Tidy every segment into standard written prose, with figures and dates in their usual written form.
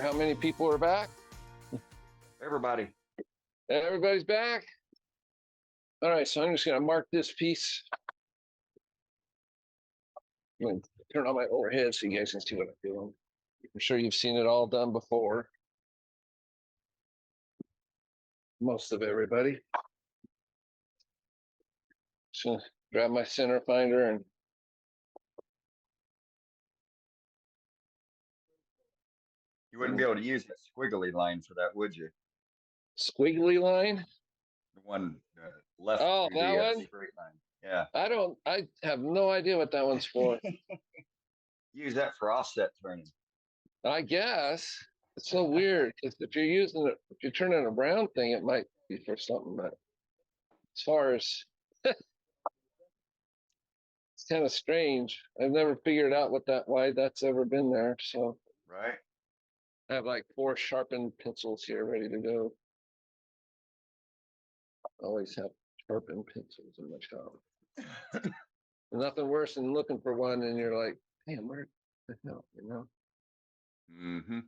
how many people are back? Everybody. Everybody's back. All right, so I'm just gonna mark this piece. I'm gonna turn on my overhead so you guys can see what I'm doing. I'm sure you've seen it all done before. Most of everybody. Just gonna grab my center finder and You wouldn't be able to use that squiggly line for that, would you? squiggly line. The one left Oh, to that the one? straight line. Yeah. I have no idea what that one's for. Use that for offset turning. I guess. It's so weird because if you're using it, if you're turning a brown thing, it might be for something, but as far as it's kind of strange. I've never figured out why that's ever been there. So Right. I have like 4 sharpened pencils here ready to go. I always have sharpened pencils in my shop. Nothing worse than looking for one and you're like, damn, where the hell, you know? Mm-hmm.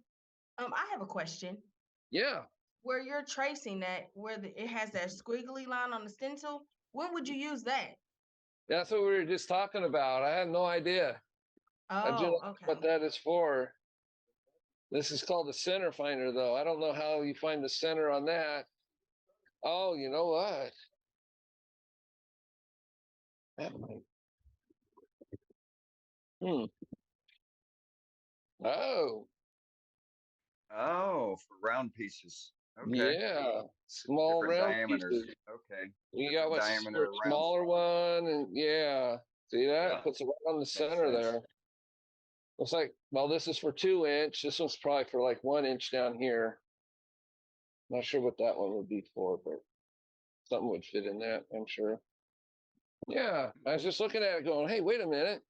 I have a question. Yeah. Where you're tracing that, it has that squiggly line on the stencil, when would you use that? That's what we were just talking about. I had no idea. I just Oh, what okay. that is for. This is called the center finder, though. I don't know how you find the center on that. Oh, you know what? That might. Oh, Oh, for round pieces. Okay. yeah. Small Different round diameters. pieces. Okay. You got Different what's diameter a round smaller spots. one, and yeah. See that? Yeah. Puts it right on the Makes center sense. there. Looks like, well, this is for 2-inch. This one's probably for like 1-inch down here. Not sure what that one would be for, but something would fit in that, I'm sure. Yeah, I was just looking at it going, hey, wait a minute.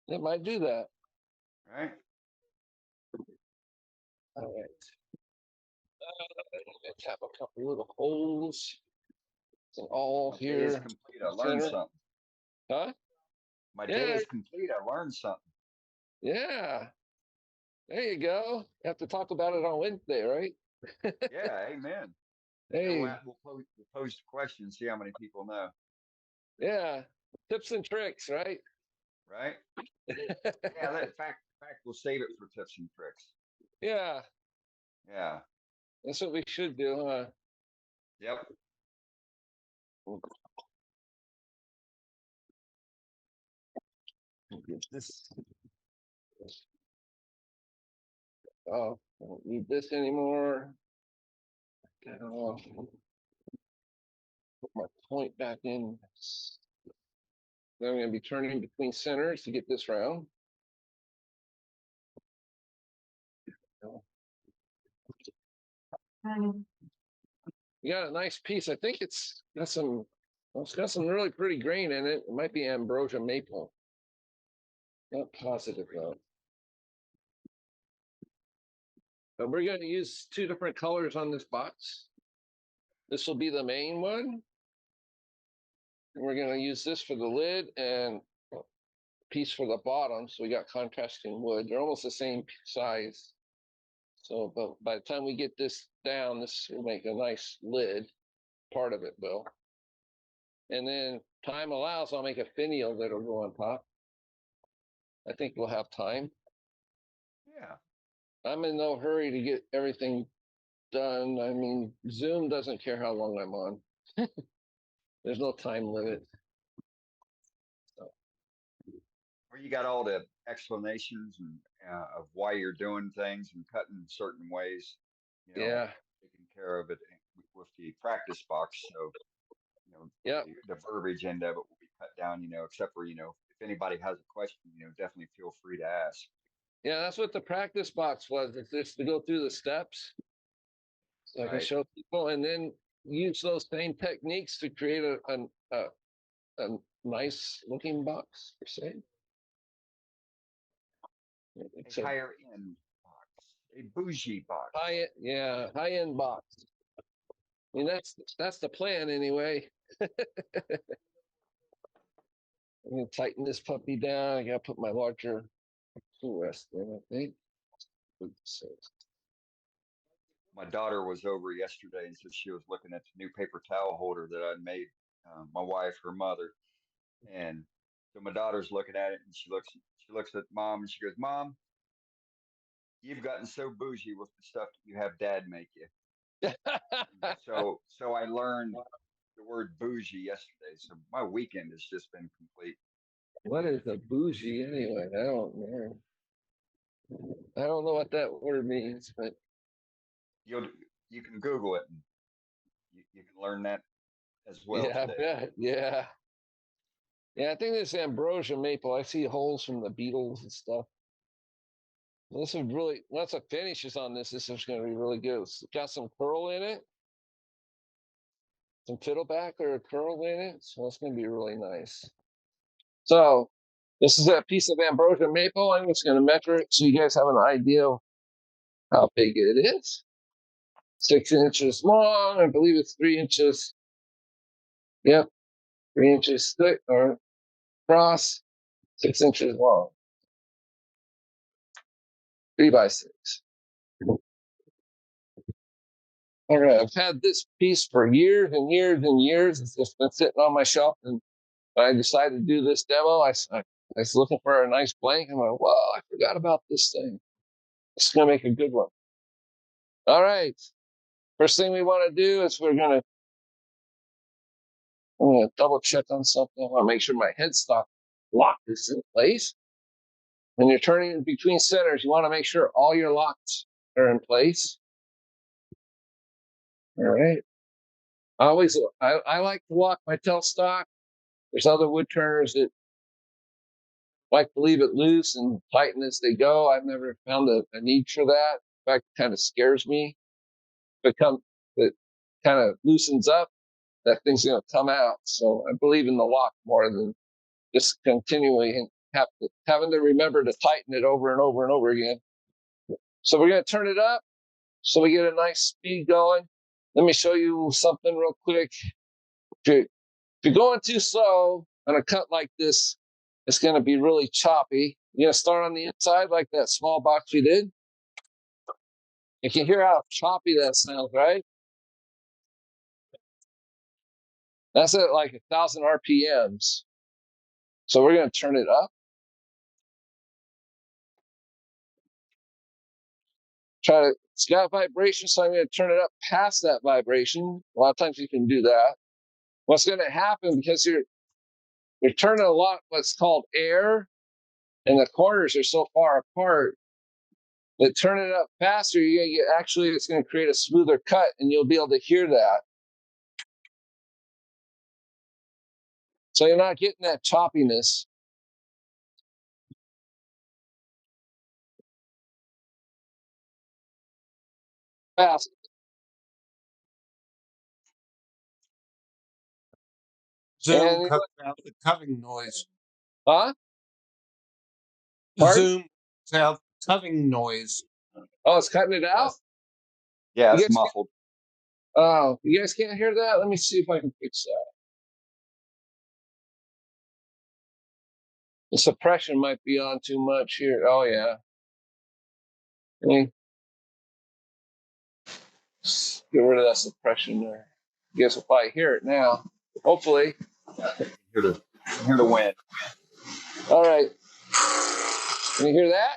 It might do that. Right. All right. Let's have a couple little holes. And all My day is here. complete. I learned something. Huh? My day Yeah, is complete. I learned something. yeah. There you go. Have to talk about it on Wednesday, right? Yeah. Amen. Hey, We'll pose the question, see how many people know. yeah. Tips and tricks, right? Right. Yeah. In fact, we'll save it for tips and tricks. Yeah, Yeah. that's what we should do, huh? Yep. Get this. Oh, I don't need this anymore. Put my point back in. Then I'm going to be turning between centers to get this round. You got a nice piece. I think it's got some really pretty grain in it. It might be ambrosia maple. Not positive though. But we're going to use 2 different colors on this box. This will be the main one. And we're going to use this for the lid and a piece for the bottom. So we got contrasting wood. They're almost the same size. So, but by the time we get this down, this will make a nice lid. Part of it will. And then time allows, I'll make a finial that'll go on top. I think we'll have time. Yeah. I'm in no hurry to get everything done. I mean, Zoom doesn't care how long I'm on. There's no time limit. So. Where you got all the explanations and of why you're doing things and cutting certain ways, Yeah. taking care of it with the practice box. So, yeah, the verbiage end of it will be cut down, except for, if anybody has a question, definitely feel free to ask. Yeah, that's what the practice box was. It's just to go through the steps. So I can show people and then use those same techniques to create a nice looking box per se. A higher end box, a bougie box. High end box. I mean, that's the plan anyway. I'm gonna tighten this puppy down. I gotta put my larger tool rest in, I think. my daughter was over yesterday, and so she was looking at the new paper towel holder that I made my wife, her mother, and so my daughter's looking at it, and she looks at mom, and she goes, "Mom, you've gotten so bougie with the stuff that you have Dad make you." So I learned the word bougie yesterday. So my weekend has just been complete. What is a bougie anyway? I don't know. I don't know what that word means, but You'll you can Google it, and you can learn that as well yeah, I today. bet. Yeah. Yeah, I think this ambrosia maple, I see holes from the beetles and stuff. This is really, once it finishes on this, this is going to be really good. It's got some curl in it, some fiddleback or curl in it. So it's going to be really nice. So this is a piece of ambrosia maple. I'm just going to measure it so you guys have an idea of how big it is. 6 inches long. I believe it's 3 inches. Yep. 3 inches thick or across, 6 inches long. 3 by 6. All right. I've had this piece for years and years and years. It's just been sitting on my shelf. And when I decided to do this demo, I was looking for a nice blank. I'm like, well, I forgot about this thing. It's going to make a good one. All right. First thing we want to do is I'm going to double check on something. I want to make sure my headstock lock is in place. When you're turning between centers, you want to make sure all your locks are in place. All right. I like to lock my tailstock. There's other wood turners that like to leave it loose and tighten as they go. I've never found a need for that. In fact, it kind of scares me. If it kind of loosens up, that thing's going to come out. So I believe in the lock more than just continually having to remember to tighten it over and over and over again. So we're going to turn it up so we get a nice speed going. Let me show you something real quick. If you're going too slow on a cut like this, it's going to be really choppy. You're going to start on the inside like that small box we did. You can hear how choppy that sounds, right? That's at like 1,000 RPMs. So we're going to turn it up. It's got vibration, so I'm going to turn it up past that vibration. A lot of times you can do that. What's going to happen, because you're turning a lot what's called air, and the corners are so far apart, that turn it up faster, you're going to get, actually, it's going to create a smoother cut, and you'll be able to hear that. So you're not getting that choppiness. Fast. Zoom cuts out the cutting noise. Huh? Pardon? Zoom cuts out cutting noise. Oh, it's cutting it out? Yeah, You it's guys muffled. Oh, you guys can't hear that? Let me see if I can fix that. The suppression might be on too much here. Oh, yeah. Okay. Get rid of that suppression there. You guys will probably hear it now. Hopefully. Hear the wind. All right. Can you hear that?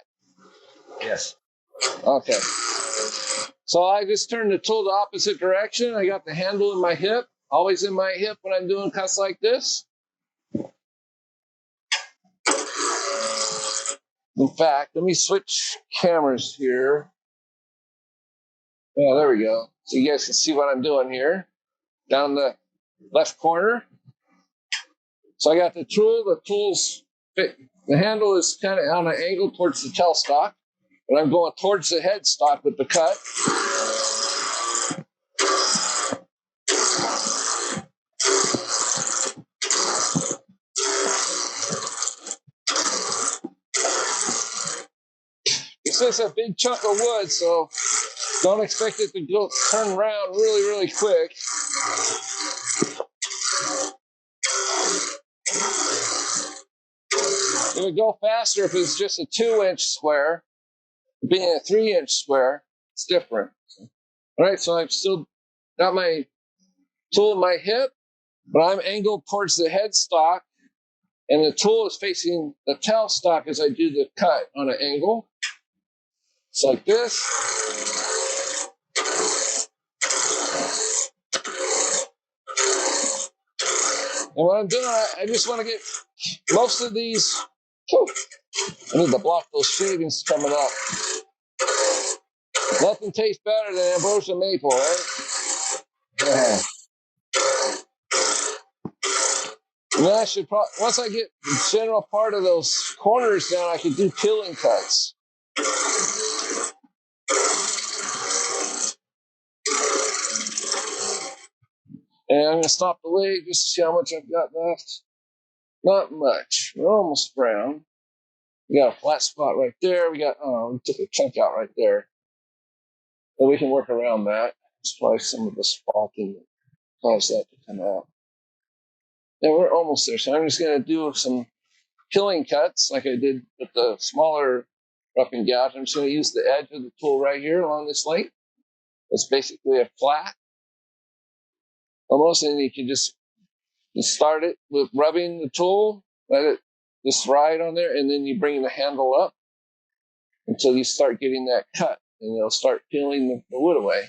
Yes. Okay. So I just turned the tool the opposite direction. I got the handle in my hip, always in my hip when I'm doing cuts like this. In fact, let me switch cameras here. Yeah, there we go. So you guys can see what I'm doing here. Down the left corner. So I got the tool's fit. The handle is kind of on an angle towards the tailstock, and I'm going towards the headstock with the cut. It's just a big chunk of wood, so don't expect it to turn around really, really quick. It would go faster if it's just a 2-inch square. Being a 3-inch square, it's different. All right, so I've still got my tool in my hip, but I'm angled towards the headstock, and the tool is facing the tailstock as I do the cut on an angle. It's like this. And what I'm doing, I just want to get most of these. Whew, I need to block those shavings coming up. Nothing tastes better than ambrosia maple, right? Yeah. And then I should probably, once I get the general part of those corners down, I could do peeling cuts. And I'm going to stop the leg just to see how much I've got left. Not much. We're almost brown. We got a flat spot right there. We took a chunk out right there. But we can work around that. It's probably some of the spalking that caused that to come out. And we're almost there. So I'm just going to do some peeling cuts like I did with the smaller rough and gouge. I'm just going to use the edge of the tool right here along this length. It's basically a flat. Almost, and you can just start it with rubbing the tool, let it just ride on there, and then you bring the handle up until you start getting that cut, and it'll start peeling the wood away,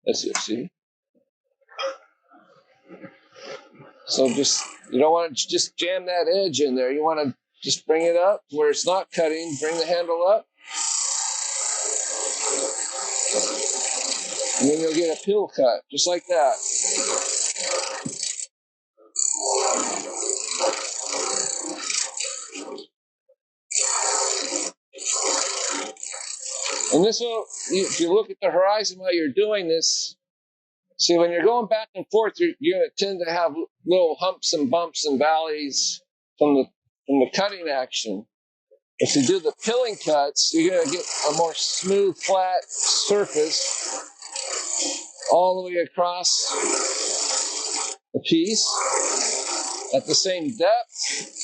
as you see. So you don't want to just jam that edge in there. You want to just bring it up where it's not cutting, bring the handle up, and then you'll get a peel cut, just like that. And this will, if you look at the horizon while you're doing this, see, when you're going back and forth, you're going to tend to have little humps and bumps and valleys from the cutting action. If you do the peeling cuts, you're going to get a more smooth, flat surface all the way across the piece at the same depth.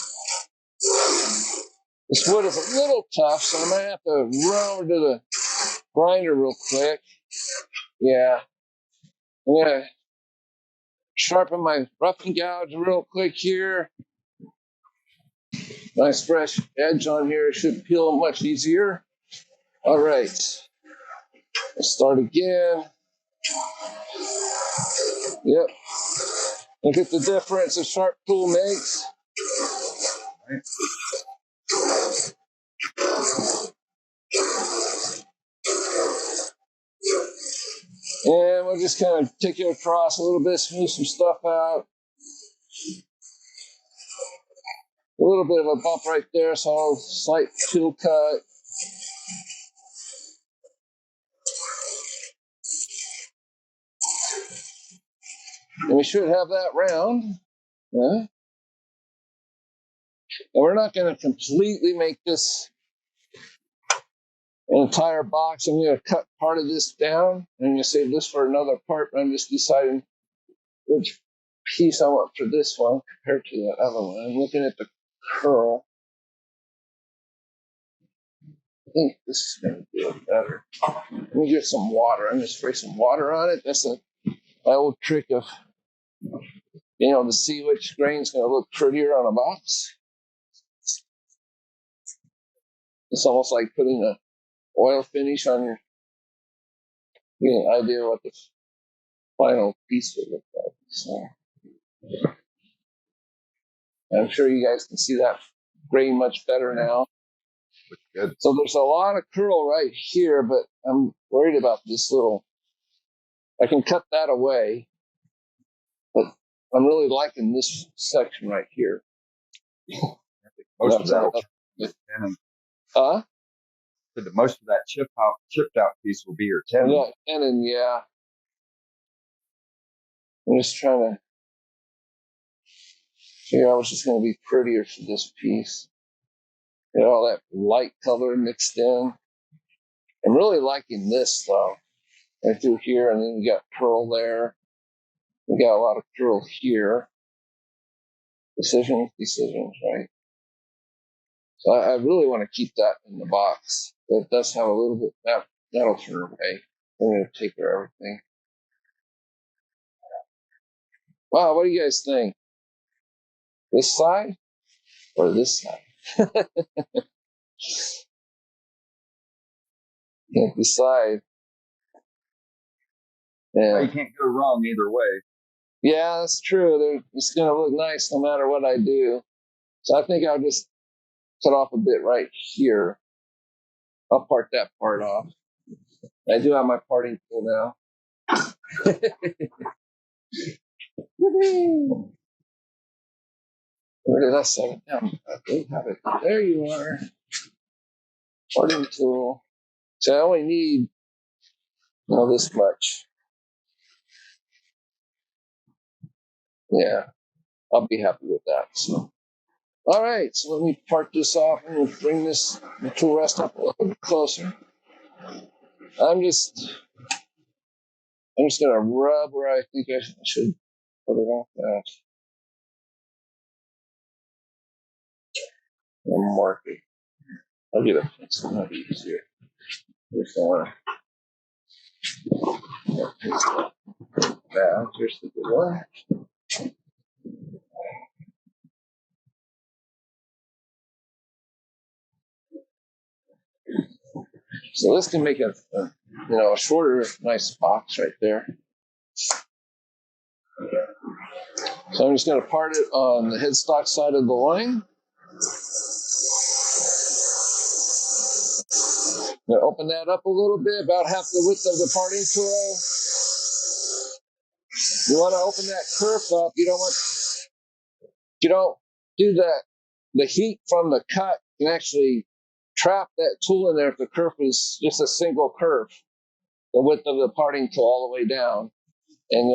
This wood is a little tough, so I might have to run over to the grinder real quick. Yeah. I'm going to sharpen my rough and gouge real quick here. Nice fresh edge on here. It should peel much easier. All right. Let's start again. Yep. Look at the difference a sharp tool makes. And we'll just kind of take it across a little bit, smooth some stuff out. A little bit of a bump right there, so slight tool cut. And we should have that round. Yeah. And we're not going to completely make this an entire box. I'm going to cut part of this down. I'm going to save this for another part, but I'm just deciding which piece I want for this one compared to the other one. I'm looking at the curl. I think this is going to do it better. Let me get some water. I'm going to spray some water on it. That's my old trick of being able to see which grain is going to look prettier on a box. It's almost like putting an oil finish on your, you get an idea what the final piece would look like. So I'm sure you guys can see that grain much better now. Looks good. So there's a lot of curl right here, but I'm worried about this little. I can cut that away, but I'm really liking this section right here. Most of that, most of that chipped out piece will be your tenon. Yeah, tenon, yeah. I'm just trying to figure out what's just going to be prettier for this piece. You know, all that light color mixed in. I'm really liking this though. Right through here, and then we got curl there. We got a lot of curl here. Decisions, right? So I really want to keep that in the box. But it does have a little bit, that'll turn away. I'm going to take care of everything. Wow, what do you guys think? This side or this side? Can't decide. Well, Yeah. you can't go wrong either way. Yeah, that's true. It's going to look nice no matter what I do. So I think I'll just cut off a bit right here. I'll part that part off. I do have my parting tool now. Where did I set it down? I do have it. There you are. Parting tool. So I only need this much. Yeah, I'll be happy with that. So, all right. So let me part this off and we'll bring the tool rest up a little bit closer. I'm just gonna rub where I think I should put it off that. And mark it. I'll get a pencil. That'll be easier. Just want that. Here's the good one. So this can make a shorter, nice box right there. So I'm just going to part it on the headstock side of the line. I'm going to open that up a little bit, about half the width of the parting tool. You want to open that kerf up. You don't do that. The heat from the cut can actually trap that tool in there if the kerf is just a single kerf, the width of the parting tool all the way down. And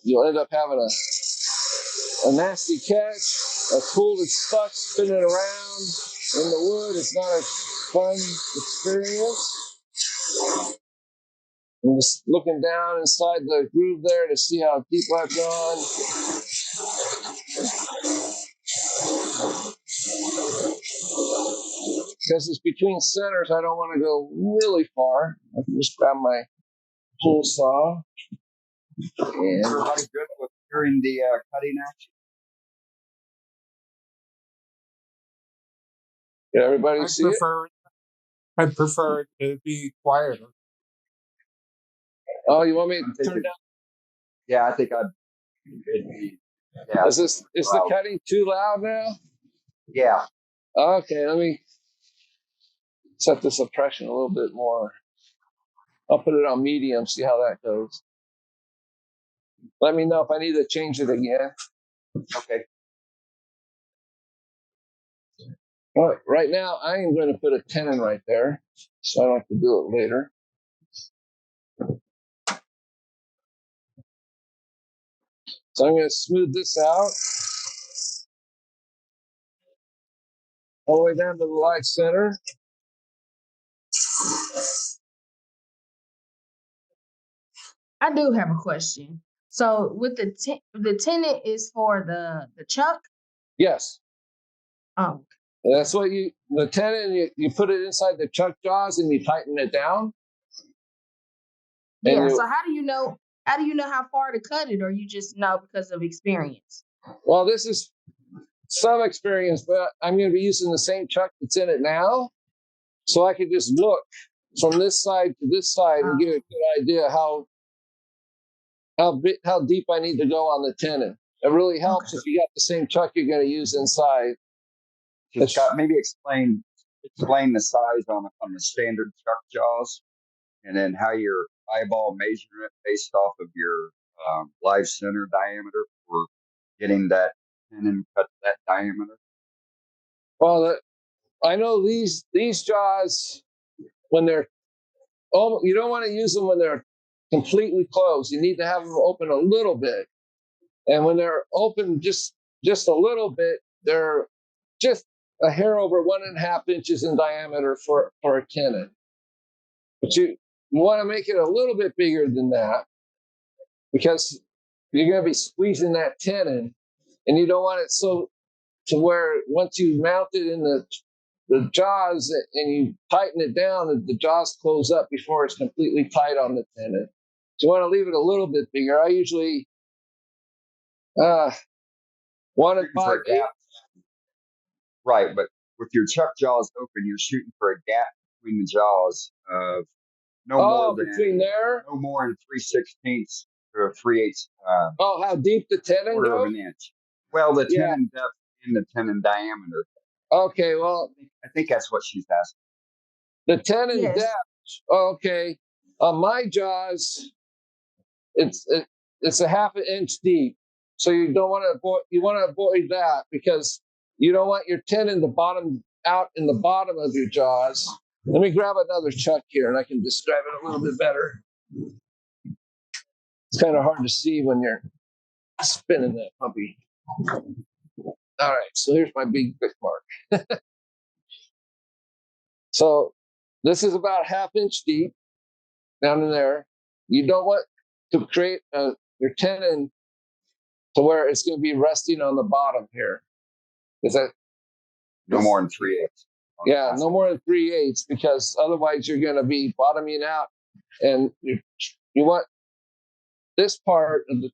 you'll end up having a nasty catch, a tool that's stuck spinning around in the wood. It's not a fun experience. I'm just looking down inside the groove there to see how deep I've gone. Because it's between centers, I don't want to go really far. I can just grab my pull saw. And Everybody good with hearing the cutting action? did everybody see it? I prefer it to be quieter. Oh, you want me to turn it down? Yeah, I think I'd. Yeah. Is the cutting too loud now? Yeah. Okay, let me set the suppression a little bit more. I'll put it on medium, see how that goes. Let me know if I need to change it again. Okay. All right, right now, I am going to put a tenon right there, so I don't have to do it later. So I'm going to smooth this out all the way down to the light center. I do have a question. So with the tenant is for the chuck? Yes. Oh, That's what the tenon, you put it inside the chuck jaws and you tighten it down. yeah. So how do you know how far to cut it, or you just know because of experience? Well, this is some experience, but I'm going to be using the same chuck that's in it now. So I could just look from this side to this side and get a good idea how deep I need to go on the tenon. It really helps if you got the same chuck you're going to use inside. Just maybe explain the size on the standard chuck jaws, and then how your eyeball measuring it based off of your live center diameter for getting that tenon cut that diameter. Well, I know these jaws, when they're you don't want to use them when they're completely closed. You need to have them open a little bit, and when they're open just a little bit, they're just a hair over 1.5 inches in diameter for a tenon. But you want to make it a little bit bigger than that, because you're going to be squeezing that tenon, and you don't want it so to where once you mount it in the jaws and you tighten it down, the jaws close up before it's completely tight on the tenon. So you want to leave it a little bit bigger. I usually 1 and Shooting for a 5/8. gap. Right, but with your chuck jaws open, you're shooting for a gap between the jaws of no more Between than there. no more than 3/16 or 3/8 Oh, how deep the tenon quarter of goes? an inch. Well, the Yeah. tenon depth and the tenon diameter. Okay, well, I think that's what she's asking. the tenon Yes. depth. Okay, on my jaws, it's a half an inch deep. So you don't want to avoid. You want to avoid that because you don't want your tenon to bottom out in the bottom of your jaws. Let me grab another chuck here, and I can describe it a little bit better. It's kind of hard to see when you're spinning that puppy. All right, so here's my big mark. So this is about ½ inch deep down in there. You don't want to create your tenon to where it's going to be resting on the bottom here. Is that No more than 3/8. Yeah, no more than 3/8 because otherwise you're going to be bottoming out, and you want this part of the.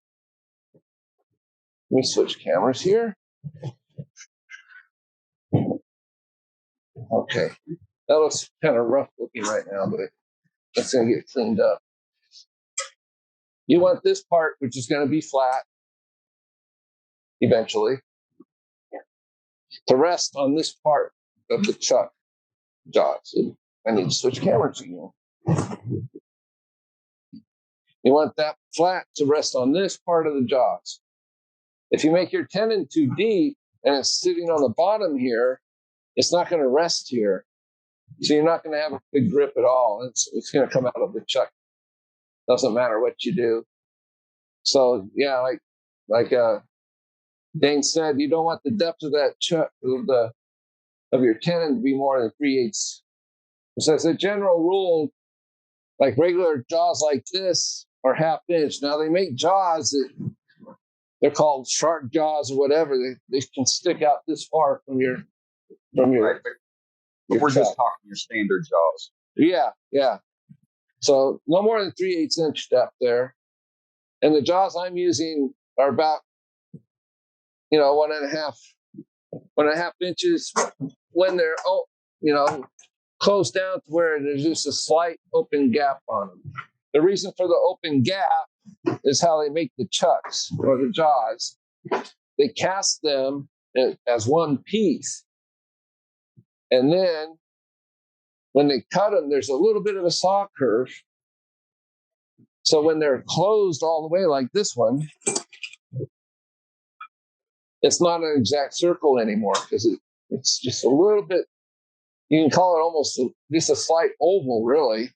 Let me switch cameras here. Okay, that looks kind of rough looking right now, but it's going to get cleaned up. You want this part, which is going to be flat eventually, to rest on this part of the chuck jaws. So I need to switch cameras again. You want that flat to rest on this part of the jaws. If you make your tenon too deep and it's sitting on the bottom here, it's not going to rest here. So you're not going to have a good grip at all. It's going to come out of the chuck. Doesn't matter what you do. So yeah, like Dane said, you don't want the depth of that chuck of your tenon to be more than 3/8. So as a general rule, like regular jaws like this are ½ inch. Now they make jaws that they're called shark jaws or whatever. They can stick out this far from your Right, but we're chuck. just talking your standard jaws. Yeah. So no more than 3/8 inch depth there. And the jaws I'm using are about, 1.5 inches when they're, closed down to where there's just a slight open gap on them. The reason for the open gap is how they make the chucks or the jaws. They cast them as one piece. And then when they cut them, there's a little bit of a saw curve. So when they're closed all the way like this one, it's not an exact circle anymore because it's just a little bit, you can call it almost just a slight oval, really.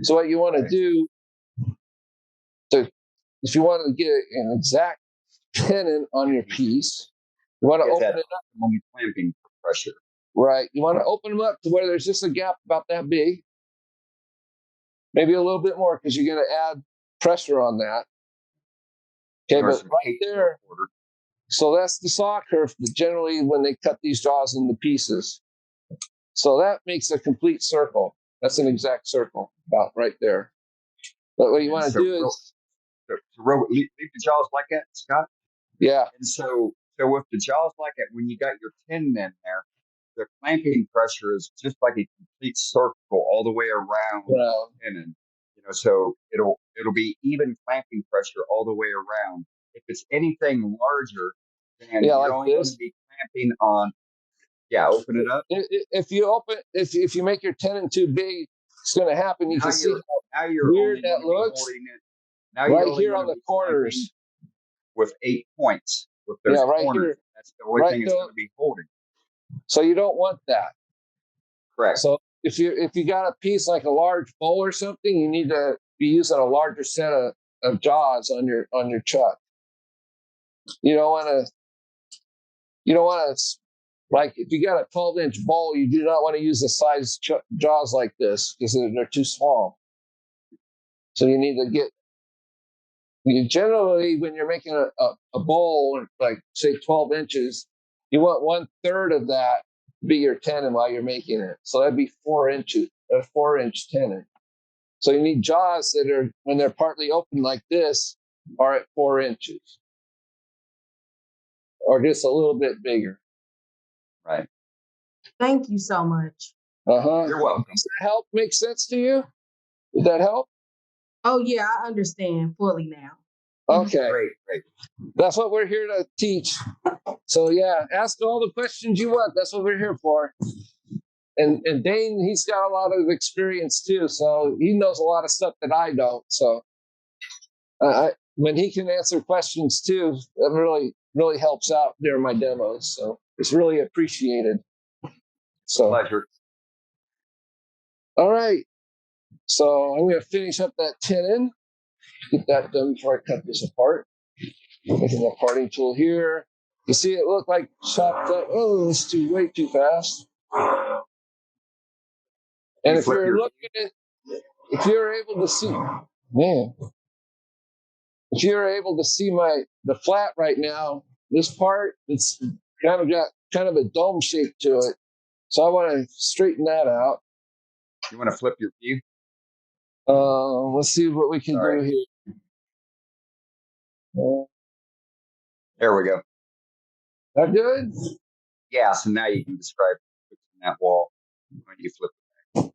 So what you want to do, if you want to get an exact tenon on your piece, you want to open it up. Clamping pressure. Right. You want to open them up to where there's just a gap about that big. Maybe a little bit more because you're going to add pressure on that. Okay, but right there, so that's the saw curve generally when they cut these jaws into pieces. So that makes a complete circle. That's an exact circle about right there. But what you want to do is leave the jaws like that, Scott. Yeah. And so with the jaws like that, when you got your tenon in there, the clamping pressure is just like a complete circle all the way around the tenon. So it'll be even clamping pressure all the way around. If it's anything larger, then you're like only going to be clamping on. Yeah, open it up. If you make your tenon too big, it's going to happen. You can see how weird that looks. Now right here on the corners with 8 points. With those right corners. here. That's the only thing it's going to be holding. So you don't want that. Correct. So if you got a piece like a large bowl or something, you need to be using a larger set of jaws on your chuck. You don't want to like if you got a 12-inch bowl, you do not want to use the size jaws like this because they're too small. So you need to generally when you're making a bowl like say 12 inches, you want 1/3 of that to be your tenon while you're making it. So that'd be 4 inches, a 4-inch tenon. So you need jaws that are, when they're partly open like this, are at 4 inches. or just a little bit bigger. Right. Thank you so much. You're welcome. Does that help make sense to you? Did that help? Oh yeah, I understand fully now. Okay. Great. That's what we're here to teach. So yeah, ask all the questions you want. That's what we're here for. And Dane, he's got a lot of experience too, so he knows a lot of stuff that I don't. So when he can answer questions too, that really helps out during my demos. So it's really appreciated. So Pleasure. all right. So I'm going to finish up that tenon. Get that done before I cut this apart. Making the parting tool here. You see it look like chopped up. Oh, it's way too fast. And if you're looking at, if you're able to see, man, if you're able to see the flat right now, this part, it's got kind of a dome shape to it. So I want to straighten that out. You want to flip your view? Let's see what we can do here. There we go. That good? Yeah, so now you can describe that wall when you flip it.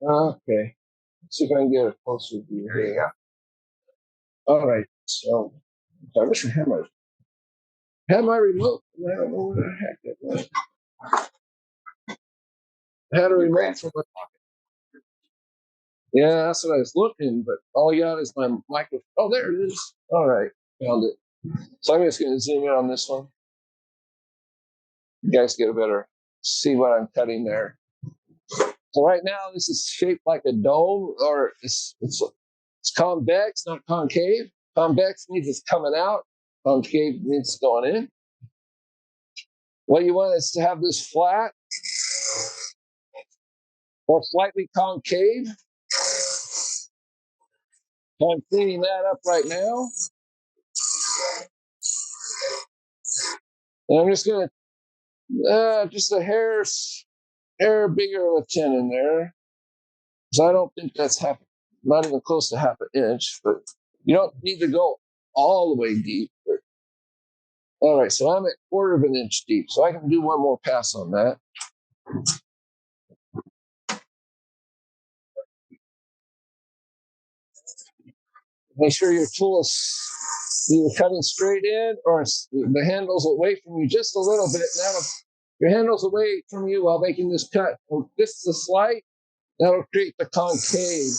Okay. Let's see if I can get a closer view. There you go. All right. So I wish I had my remote. I don't know where the heck it was. I had a remote for my pocket. Yeah, that's what I was looking, but all I got is my microphone. Oh, there it is. All right. Found it. So I'm just going to zoom in on this one. You guys get a better see what I'm cutting there. So right now, this is shaped like a dome, or it's convex, not concave. Convex means it's coming out. Concave means it's going in. What you want is to have this flat or slightly concave. So I'm cleaning that up right now. And I'm just going to, just a hair bigger of a tenon there. So I don't think that's not even close to half an inch, but you don't need to go all the way deep. But, all right, so I'm at 1/4 of an inch deep, so I can do one more pass on that. Make sure your tool is either cutting straight in or the handle's away from you just a little bit. Now, if your handle's away from you while making this cut, this is a slight, that'll create the concave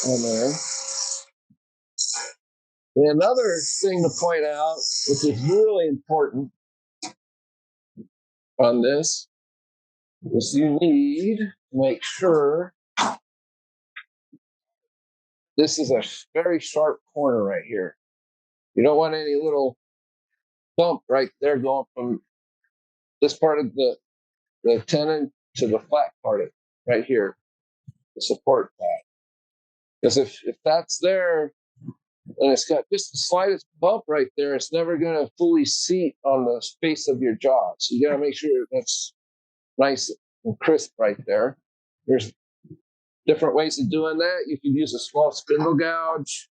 on there. And another thing to point out, which is really important on this, is you need to make sure this is a very sharp corner right here. You don't want any little bump right there going from this part of the tenon to the flat part of it right here, the support pad. Because if that's there and it's got just the slightest bump right there, it's never going to fully seat on the space of your jaw. So you got to make sure that's nice and crisp right there. There's different ways of doing that. You can use a small spindle gouge,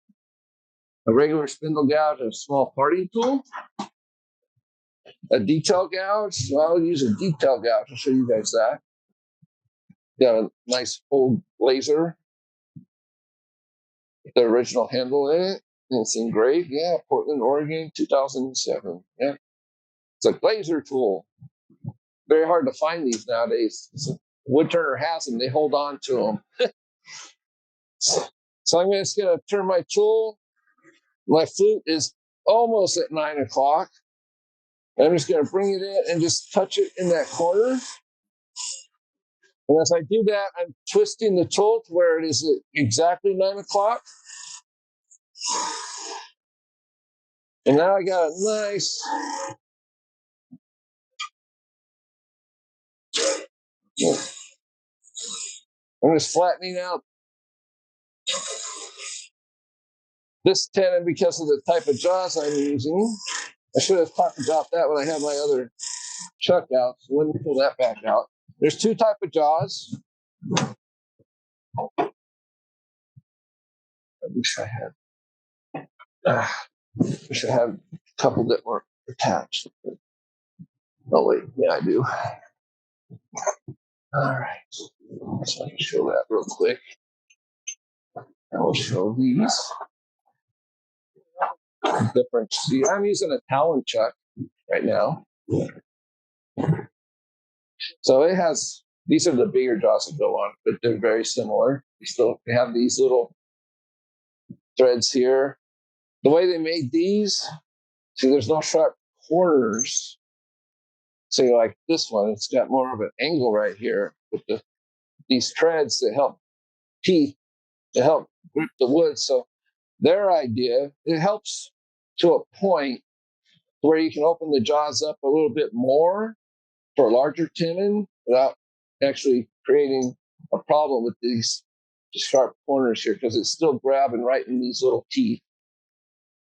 a regular spindle gouge, a small parting tool, a detail gouge. So I'll use a detail gouge. I'll show you guys that. Got a nice old laser, the original handle in it. And it's engraved. Yeah, Portland, Oregon, 2007. Yeah, it's a laser tool. Very hard to find these nowadays. Woodturner has them. They hold on to them. So I'm just going to turn my tool. My flute is almost at 9 o'clock. I'm just going to bring it in and just touch it in that corner. And as I do that, I'm twisting the tool to where it is at exactly 9 o'clock. And now I got a nice, I'm just flattening out this tenon because of the type of jaws I'm using. I should have talked about that when I had my other chuck out. So let me pull that back out. There's 2 types of jaws. I wish I had a couple that were attached. Oh wait, yeah, I do. All right, so I can show that real quick. I will show these different. See, I'm using a Talon chuck right now. So it has, these are the bigger jaws that go on, but they're very similar. They have these little threads here. The way they made these, see, there's no sharp corners. So like this one, it's got more of an angle right here with these threads that help teeth, to help grip the wood. So their idea, it helps to a point where you can open the jaws up a little bit more for a larger tenon without actually creating a problem with these sharp corners here, because it's still grabbing right in these little teeth.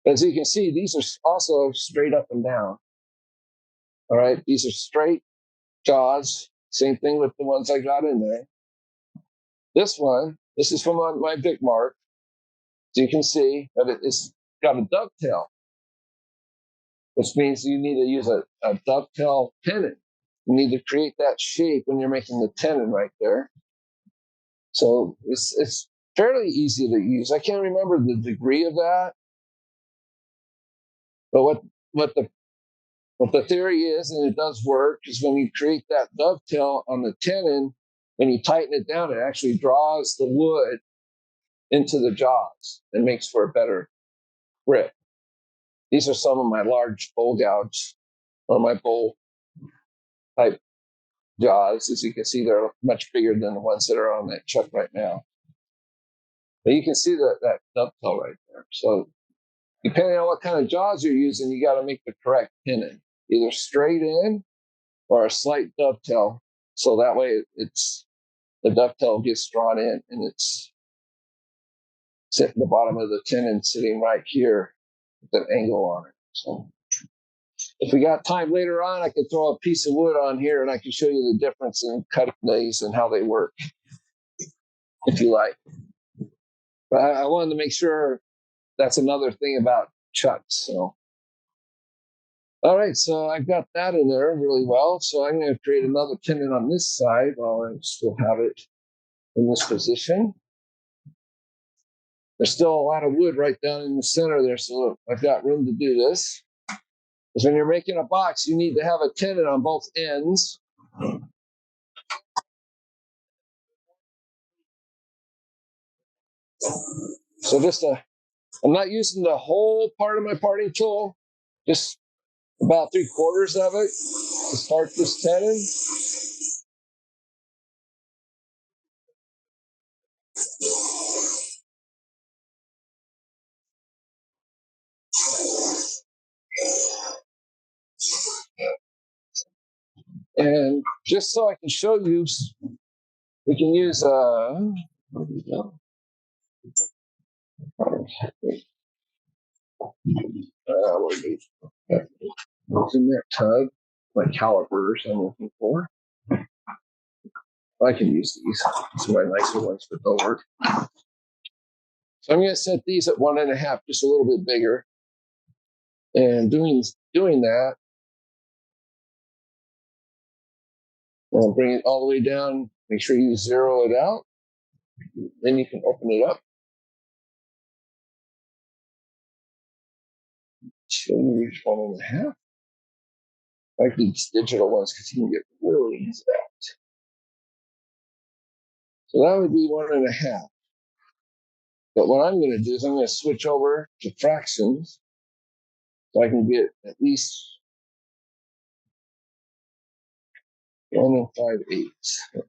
As you can see, these are also straight up and down. All right, these are straight jaws. Same thing with the ones I got in there. This one, this is from my Vic Mark. So you can see that it's got a dovetail, which means you need to use a dovetail tenon. You need to create that shape when you're making the tenon right there. So it's fairly easy to use. I can't remember the degree of that, but what the theory is, and it does work, is when you create that dovetail on the tenon, when you tighten it down, it actually draws the wood into the jaws and makes for a better grip. These are some of my large bowl gouge or my bowl type jaws. As you can see, they're much bigger than the ones that are on that chuck right now. But you can see that dovetail right there. So depending on what kind of jaws you're using, you got to make the correct tenon, either straight in or a slight dovetail. So that way it's the dovetail gets drawn in and it's sitting the bottom of the tenon sitting right here with an angle on it. So if we got time later on, I can throw a piece of wood on here and I can show you the difference in cutting these and how they work, if you like. But I wanted to make sure that's another thing about chucks. So, all right, so I've got that in there really well. So I'm going to create another tenon on this side while I still have it in this position. There's still a lot of wood right down in the center there, so I've got room to do this. Because when you're making a box, you need to have a tenon on both ends. So I'm not using the whole part of my parting tool, just about 3/4 of it to start this tenon. And just so I can show you, we can use what's in that tub, like calipers I'm looking for. I can use these. These are my nicer ones, but they'll work. So I'm going to set these at 1.5, just a little bit bigger. And doing that, I'll bring it all the way down. Make sure you zero it out. Then you can open it up. Show you 1.5. I like these digital ones because you can get really exact. So that would be 1.5. But what I'm going to do is I'm going to switch over to fractions so I can get at least 1 5/8.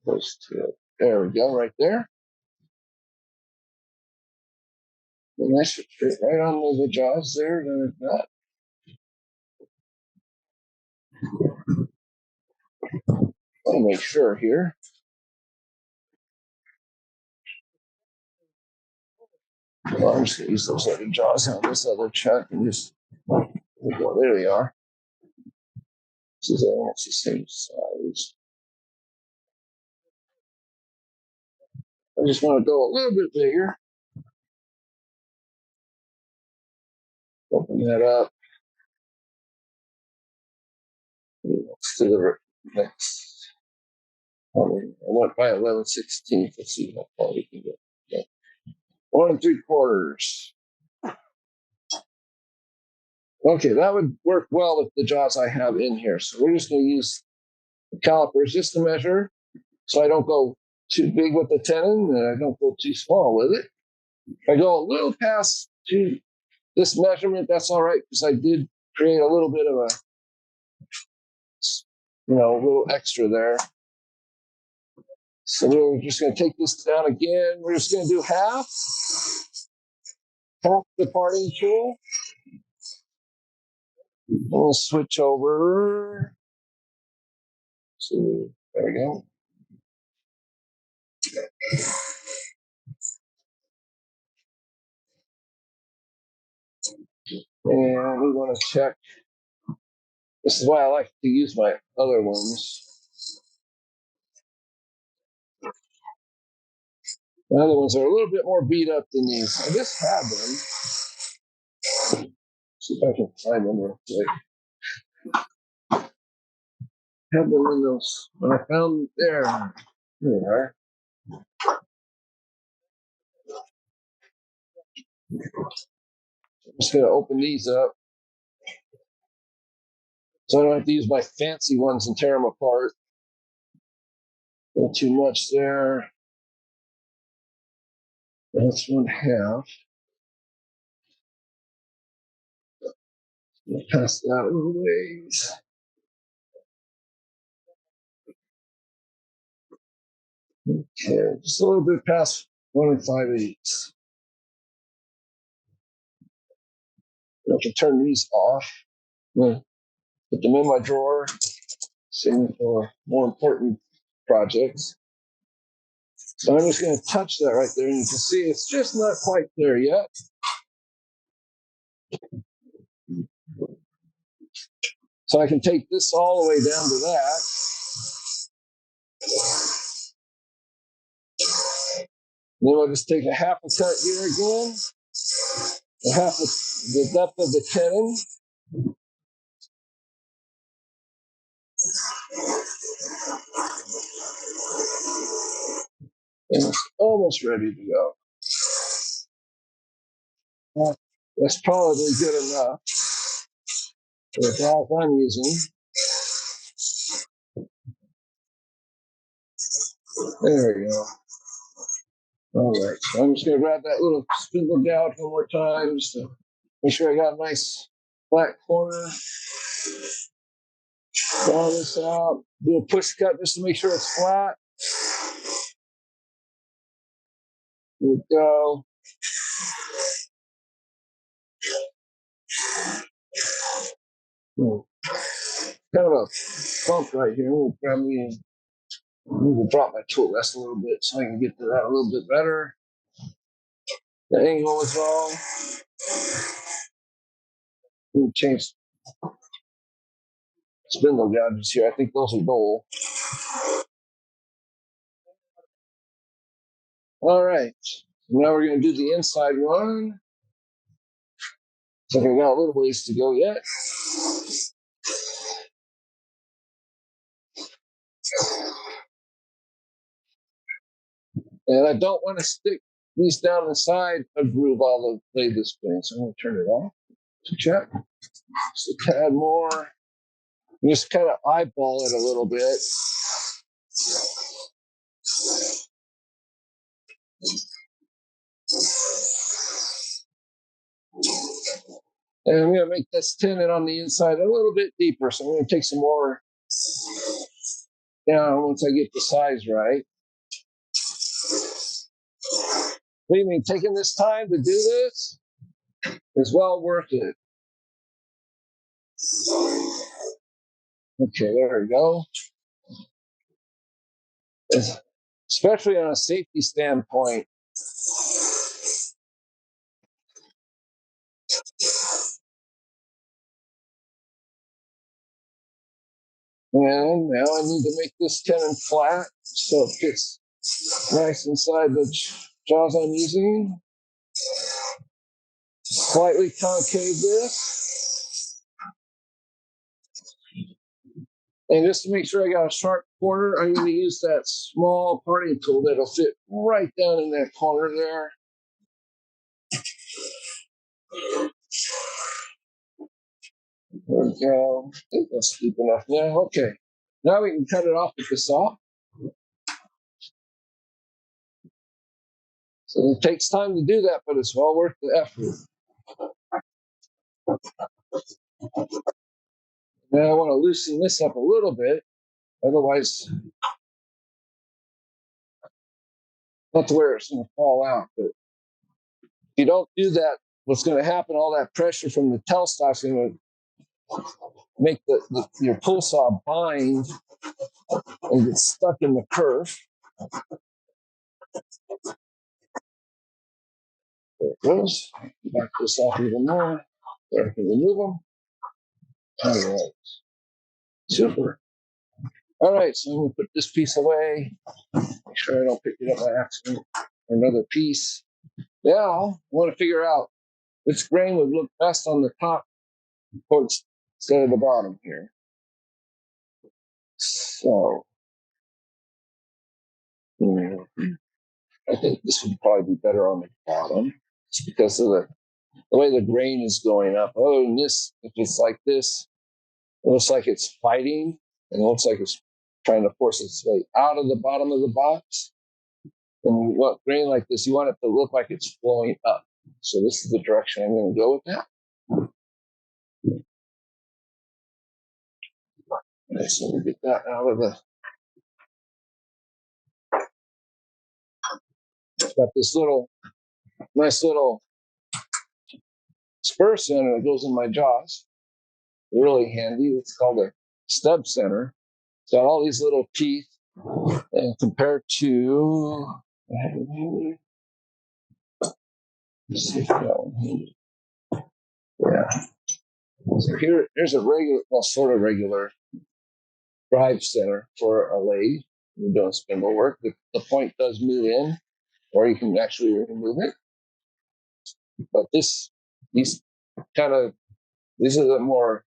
Close to it. There we go, right there. And that should fit right on the jaws there. Like that. I'll make sure here. Well, I'm just going to use those other jaws on this other chuck and just, well, there they are. This is almost the same size. I just want to go a little bit bigger. Open that up. To the next. I went by 11/16. Let's see how far we can go. Yeah. 1 3/4. Okay, that would work well with the jaws I have in here. So we're just going to use the calipers just to measure, so I don't go too big with the tenon and I don't go too small with it. If I go a little past to this measurement, that's all right, because I did create a little bit of a, a little extra there. So we're just going to take this down again. We're just going to do half the parting tool. We'll switch over. So there we go. And we want to check. This is why I like to use my other ones. The other ones are a little bit more beat up than these. I just had them. See if I can find them real quick. Have them in those. When I found them there. Here they are. I'm just going to open these up, so I don't have to use my fancy ones and tear them apart. Not too much there. That's 1/2. I'll pass that a little ways. Okay, just a little bit past 1 5/8. I can turn these off. Put them in my drawer. Saving for more important projects. So I'm just going to touch that right there, and you can see it's just not quite there yet. So I can take this all the way down to that. And then we'll just take a half a cut here again, a half the depth of the tenon. And it's almost ready to go. Well, that's probably good enough for the valve I'm using. There we go. All right, so I'm just going to grab that little spindle gouge one more time just to make sure I got a nice flat corner. Draw this out. Do a push cut just to make sure it's flat. There we go. Kind of a bump right here. We'll grab me. We'll drop my tool rest a little bit so I can get to that a little bit better. The angle was wrong. We'll change spindle gouges here. I think those are gold. All right. Now we're going to do the inside one. So we got a little ways to go yet. And I don't want to stick these down inside a groove all the way this way. So I'm going to turn it off to check. Just a tad more. Just kind of eyeball it a little bit. And I'm going to make this tenon on the inside a little bit deeper. So I'm going to take some more down once I get the size right. What do you mean? Taking this time to do this is well worth it. Okay, there we go. Especially on a safety standpoint. And now I need to make this tenon flat so it fits nice inside the jaws I'm using. Slightly concave this. And just to make sure I got a sharp corner, I'm going to use that small parting tool that'll fit right down in that corner there. There we go. I think that's deep enough now. Okay. Now we can cut it off with the saw. So it takes time to do that, but it's well worth the effort. Now I want to loosen this up a little bit. Otherwise, not to where it's going to fall out. But if you don't do that, what's going to happen, all that pressure from the tailstock is going to make your pull saw bind and get stuck in the curve. There it goes. Back this off even more. There I can remove them. All right. Super. All right, so I'm going to put this piece away. Make sure I don't pick it up by accident. Another piece. Now, I want to figure out which grain would look best on the top towards instead of the bottom here. So, I think this would probably be better on the bottom just because of the way the grain is going up. Oh, and this, if it's like this, it looks like it's fighting and it looks like it's trying to force its way out of the bottom of the box. And you want grain like this, you want it to look like it's flowing up. So this is the direction I'm going to go with that. Okay, so we get that out of the. It's got this nice little spur center that goes in my jaws. Really handy. It's called a stub center. It's got all these little teeth, and compared to, let's see if yeah. So here's a regular, well, sort of regular drive center for a lathe. You're doing spindle work. The point does move in, or you can actually remove it. But these are the more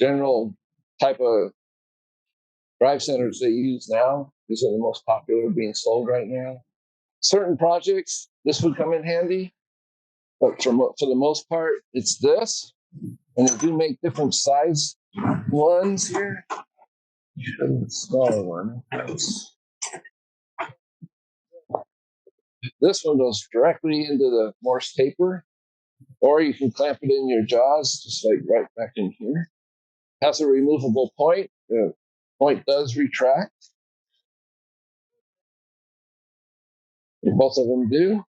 general type of drive centers they use now. These are the most popular being sold right now. Certain projects, this would come in handy, but for the most part, it's this. And they do make different size ones here. Show the smaller one. This one goes directly into the Morse taper, or you can clamp it in your jaws, just like right back in here. Has a removable point. The point does retract. Both of them do.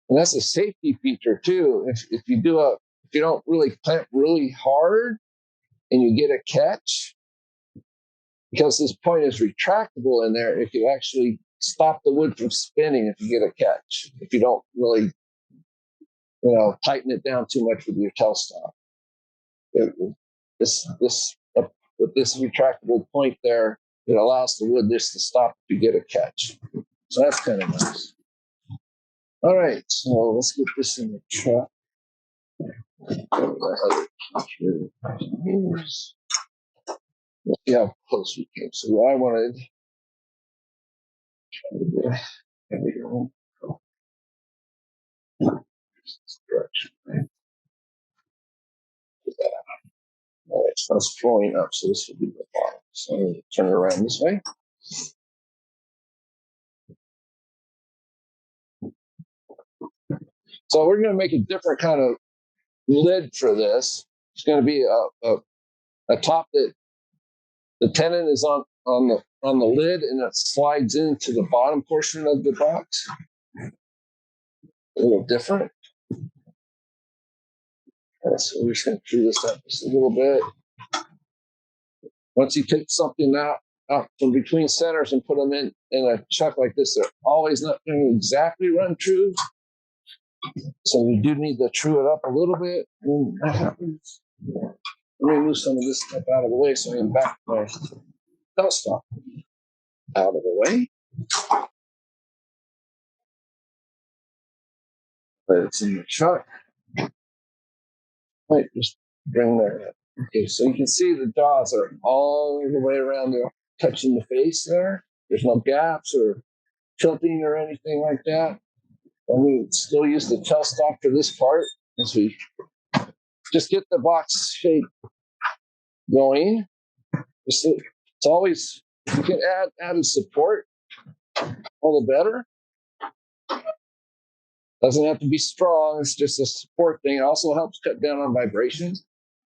And that's a safety feature too. If you don't really clamp really hard and you get a catch, because this point is retractable in there, it can actually stop the wood from spinning if you get a catch. If you don't really, tighten it down too much with your tailstock. With this retractable point there, it allows the wood just to stop if you get a catch. So that's kind of nice. All right, so let's get this in the truck. Let's see how close we came. So I wanted direction, right? All right, so it's flowing up, so this will be the bottom. So I'm going to turn it around this way. So we're going to make a different kind of lid for this. It's going to be a top that the tenon is on the lid, and it slides into the bottom portion of the box. A little different. So we're just going to screw this up just a little bit. Once you take something out from between centers and put them in a chuck like this, they're always not going to exactly run true. So we do need to true it up a little bit. When that happens, let me move some of this stuff out of the way so I can back my tailstock out of the way. But it's in the chuck. Might just bring that Okay, so you can see the jaws are all the way around there, touching the face there. There's no gaps or tilting or anything like that. And we still use the tailstock for this part as we just get the box shape going. It's always, you can add added support, all the better. Doesn't have to be strong, it's just a support thing. It also helps cut down on vibration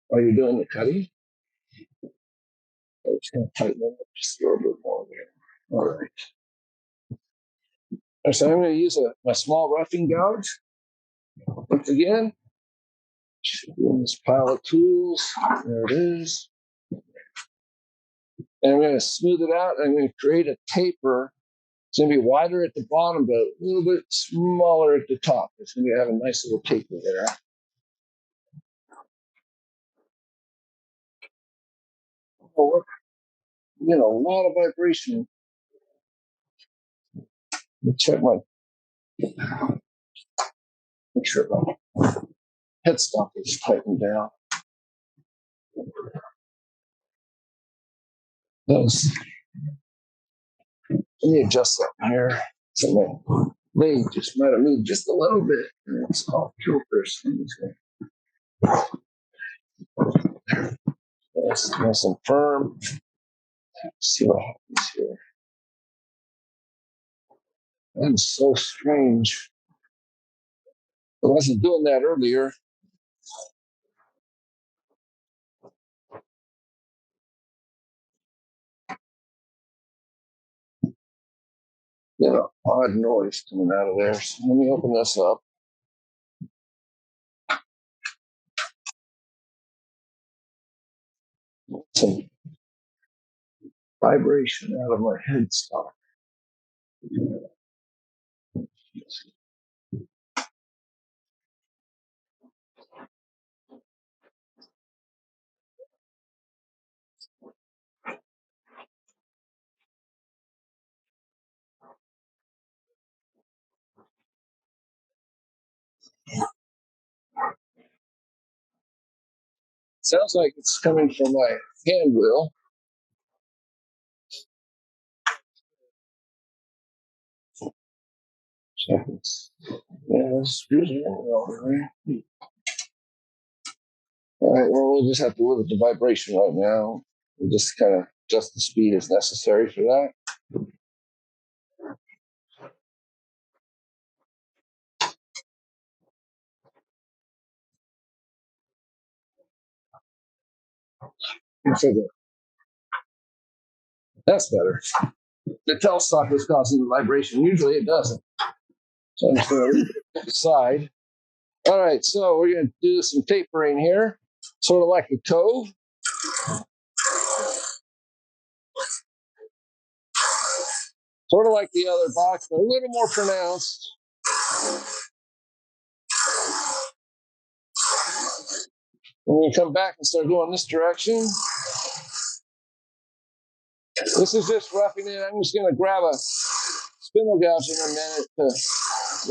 while you're doing the cutting. I'm just going to tighten it up just a little bit more there. All right. So I'm going to use my small roughing gouge. Once again, in this pile of tools. There it is. And I'm going to smooth it out. I'm going to create a taper. It's going to be wider at the bottom, but a little bit smaller at the top. It's going to have a nice little taper there. Oh, a lot of vibration. Let me check make sure my headstock is tightened down. Let me adjust that here. So my leg just might have moved just a little bit. And it's off kilter. That's nice and firm. Let's see what happens here. That's so strange. I wasn't doing that earlier. Odd noise coming out of there. So let me open this up. Some vibration out of my headstock. Sounds like it's coming from my hand wheel. Seconds. Yeah, screws are all right. All right, well, we'll just have to live with the vibration right now. We'll just kind of adjust the speed as necessary for that. That's better. The tailstock is causing the vibration. Usually it doesn't. So I'm just going to leave it to the side. All right, so we're going to do some tapering here, sort of like a cove. Sort of like the other box, but a little more pronounced. When we come back and start going this direction, this is just roughing it. I'm just going to grab a spindle gouge in a minute to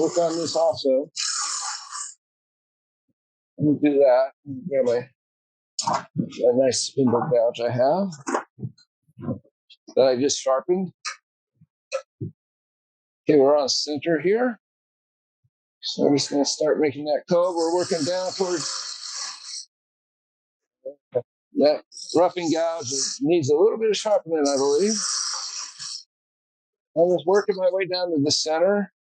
work on this also. Let me do that. Grab a nice spindle gouge I have that I just sharpened. Okay, we're on center here. So I'm just going to start making that cove. We're working down towards that roughing gouge. It needs a little bit of sharpening, I believe. I was working my way down to the center.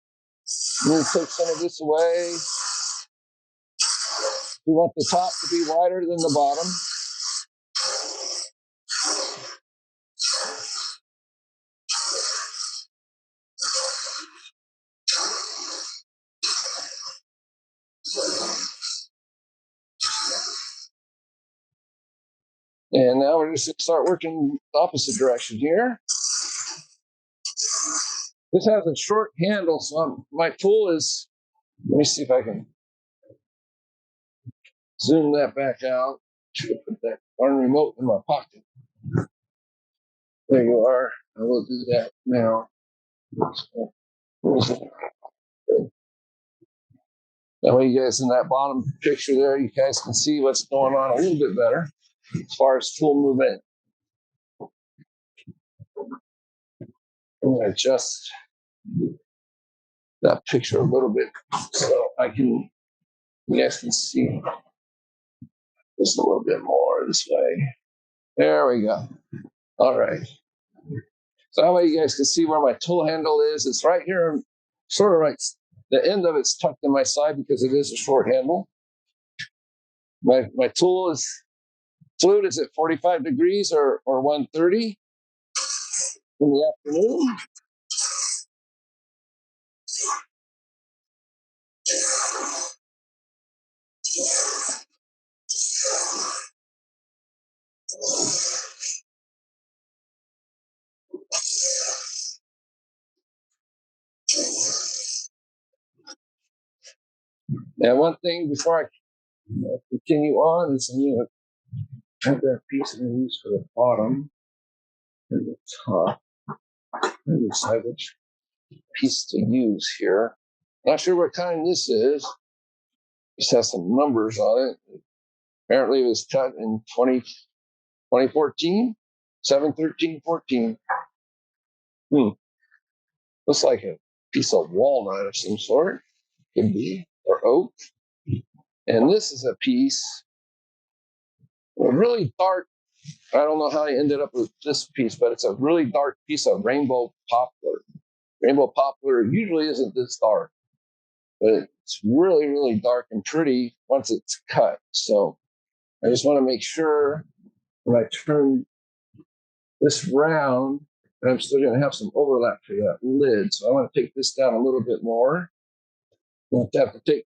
I'm going to take some of this away. We want the top to be wider than the bottom. And now we're just going to start working the opposite direction here. This has a short handle, so my tool is, let me see if I can zoom that back out. Should have put that darn remote in my pocket. There you are. I will do that now. That way you guys in that bottom picture there, you guys can see what's going on a little bit better. as far as tool movement. I'm going to adjust that picture a little bit so you guys can see just a little bit more this way. There we go. All right. So that way you guys can see where my tool handle is. It's right here, sort of right. The end of it's tucked in my side because it is a short handle. My tool fluid is at 45 degrees or 130 in the afternoon. Now, one thing before I continue on is I'm going to have that piece I'm going to use for the bottom and the top. I'm going to decide which piece to use here. Not sure what kind this is. Just has some numbers on it. Apparently it was cut in 2014, 7/13/14. Looks like a piece of walnut of some sort. Could be, or oak. And this is a piece, a really dark, I don't know how I ended up with this piece, but it's a really dark piece of rainbow poplar. Rainbow poplar usually isn't this dark, but it's really, really dark and pretty once it's cut. So I just want to make sure when I turn this round, I'm still going to have some overlap for that lid. So I want to take this down a little bit more. I'll have to take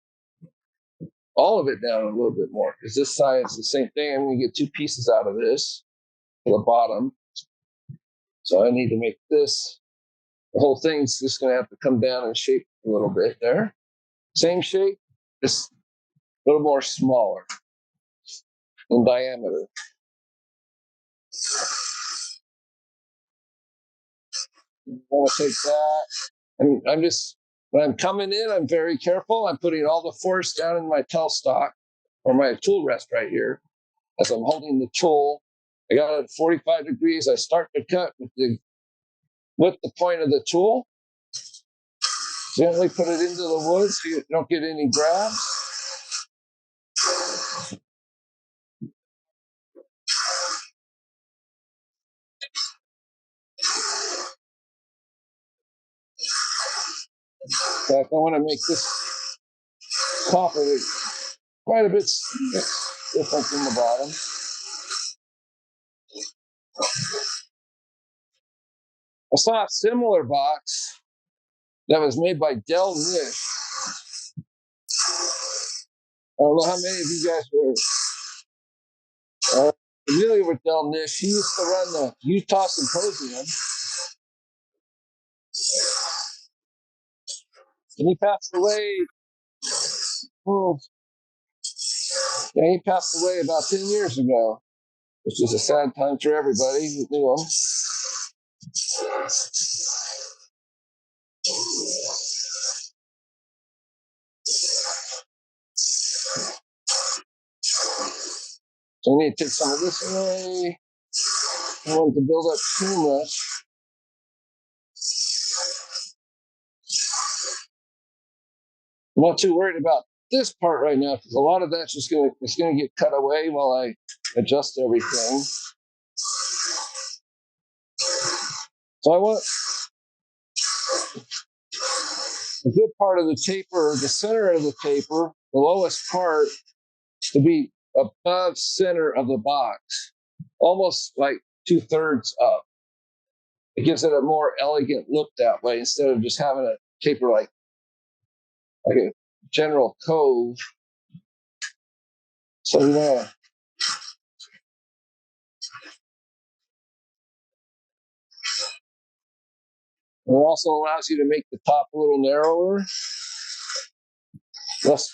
all of it down a little bit more because this side is the same thing. I'm going to get two pieces out of this for the bottom. So I need to make this, the whole thing's just going to have to come down in shape a little bit there. Same shape, just a little more smaller in diameter. I want to take that. I'm just, when I'm coming in, I'm very careful. I'm putting all the force down in my tailstock or my tool rest right here as I'm holding the tool. I got it at 45 degrees. I start to cut with the point of the tool. Gently put it into the wood so you don't get any grabs. In fact, I want to make this top of it quite a bit different from the bottom. I saw a similar box that was made by Del Nish. I don't know how many of you guys were familiar with Del Nish. He used to run the Utah Symposium. And he passed away. He passed away about 10 years ago, which is a sad time for everybody who knew him. So I need to take some of this away. I don't want it to build up too much. I'm not too worried about this part right now because a lot of that's just gonna get cut away while I adjust everything. So I want a good part of the taper, the center of the taper, the lowest part, to be above center of the box, almost like 2/3 up. It gives it a more elegant look that way instead of just having a taper like a general cove. So yeah. It also allows you to make the top a little narrower, less